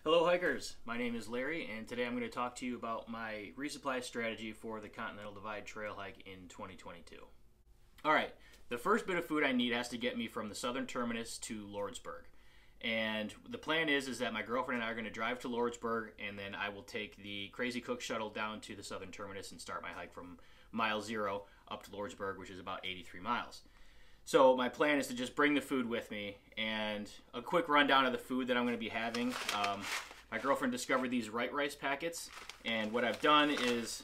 Hello hikers, my name is Larry and today I'm going to talk to you about my resupply strategy for the Continental Divide trail hike in 2022. Alright, the first bit of food I need has to get me from the southern terminus to Lordsburg. And the plan is that my girlfriend and I are going to drive to Lordsburg and then I will take the Crazy Cook shuttle down to the southern terminus and start my hike from mile 0 up to Lordsburg, which is about 83 miles. So my plan is to just bring the food with me, and a quick rundown of the food that I'm going to be having. My girlfriend discovered these rice packets, and what I've done is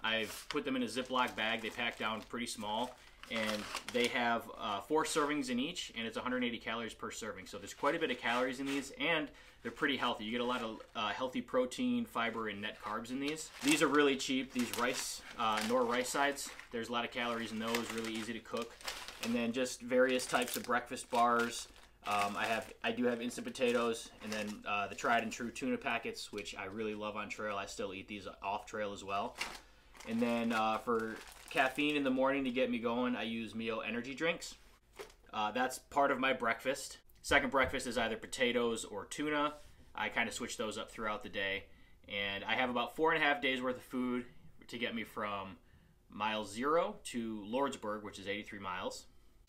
I've put them in a Ziploc bag. They pack down pretty small, and they have 4 servings in each, and it's 180 calories per serving. So there's quite a bit of calories in these, and they're pretty healthy. You get a lot of healthy protein, fiber, and net carbs in these. These are really cheap. These Nor rice sides, there's a lot of calories in those, really easy to cook. And then just various types of breakfast bars. I do have instant potatoes, and then the tried and true tuna packets, which I really love on trail. I still eat these off trail as well. And then for caffeine in the morning to get me going, I use Mio energy drinks. That's part of my breakfast. Second breakfast is either potatoes or tuna. I kind of switch those up throughout the day. And I have about 4.5 days worth of food to get me from mile 0 to Lordsburg, which is 83 miles.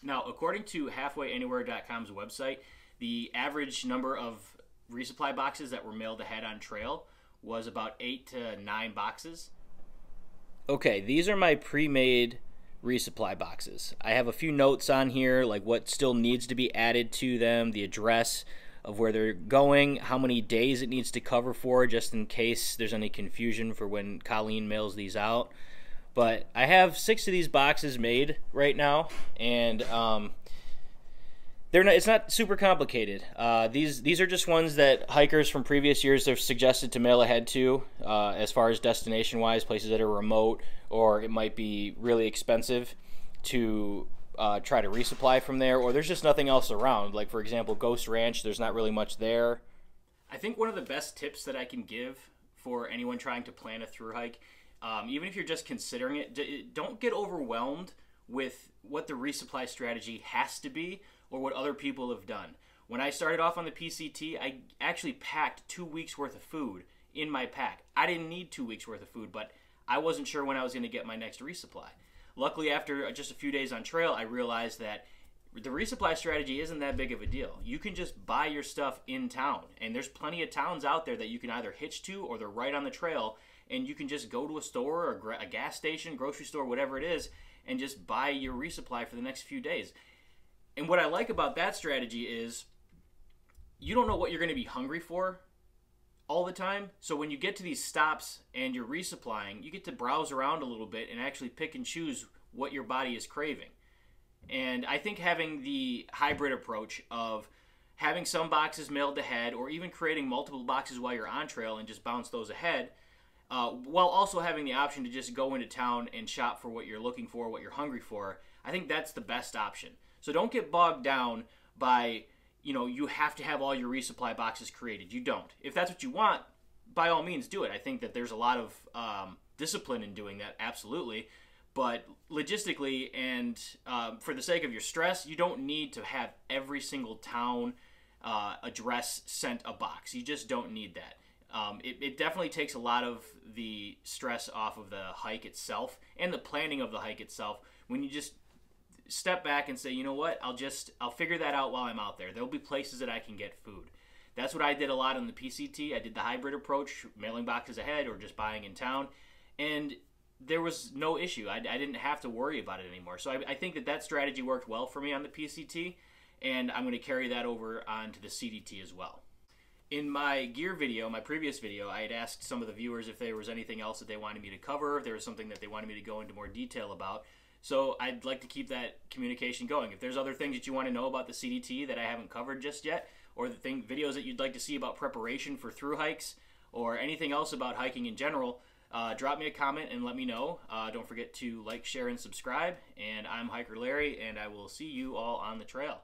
Now, according to halfwayanywhere.com's website, the average number of resupply boxes that were mailed ahead on trail was about 8 to 9 boxes. Okay, these are my pre-made resupply boxes. I have a few notes on here, like what still needs to be added to them, the address of where they're going, how many days it needs to cover for, just in case there's any confusion for when Colleen mails these out. But I have 6 of these boxes made right now, and it's not super complicated. These are just ones that hikers from previous years have suggested to mail ahead to, as far as destination-wise, places that are remote, or it might be really expensive to try to resupply from there, or there's just nothing else around. Like, for example, Ghost Ranch, there's not really much there. I think one of the best tips that I can give for anyone trying to plan a thru hike, even if you're just considering it, don't get overwhelmed with what the resupply strategy has to be or what other people have done. When I started off on the PCT, I actually packed 2 weeks worth of food in my pack. I didn't need 2 weeks worth of food, but I wasn't sure when I was going to get my next resupply. Luckily, after just a few days on trail, I realized that the resupply strategy isn't that big of a deal. You can just buy your stuff in town, and there's plenty of towns out there that you can either hitch to or they're right on the trail, and you can just go to a store or a gas station, grocery store, whatever it is, and just buy your resupply for the next few days. And what I like about that strategy is you don't know what you're going to be hungry for all the time. So when you get to these stops and you're resupplying, you get to browse around a little bit and actually pick and choose what your body is craving. And I think having the hybrid approach of having some boxes mailed ahead, or even creating multiple boxes while you're on trail and just bounce those ahead, while also having the option to just go into town and shop for what you're looking for, what you're hungry for, I think that's the best option. So don't get bogged down by, you have to have all your resupply boxes created. You don't. If that's what you want, by all means do it. I think that there's a lot of discipline in doing that, absolutely. But logistically and for the sake of your stress, you don't need to have every single town address sent a box. You just don't need that. It definitely takes a lot of the stress off of the hike itself and the planning of the hike itself when you just step back and say, you know what, I'll figure that out while I'm out there. There'll be places that I can get food. That's what I did a lot on the PCT. I did the hybrid approach, mailing boxes ahead or just buying in town, and there was no issue. I didn't have to worry about it anymore. So I think that strategy worked well for me on the PCT, and I'm going to carry that over onto the CDT as well. In my gear video, my previous video, I had asked some of the viewers if there was anything else that they wanted me to cover, if there was something that they wanted me to go into more detail about. So I'd like to keep that communication going. If there's other things that you want to know about the CDT that I haven't covered just yet, or videos that you'd like to see about preparation for thru hikes, or anything else about hiking in general, drop me a comment and let me know. Don't forget to like, share, and subscribe. And I'm Hiker Larry, and I will see you all on the trail.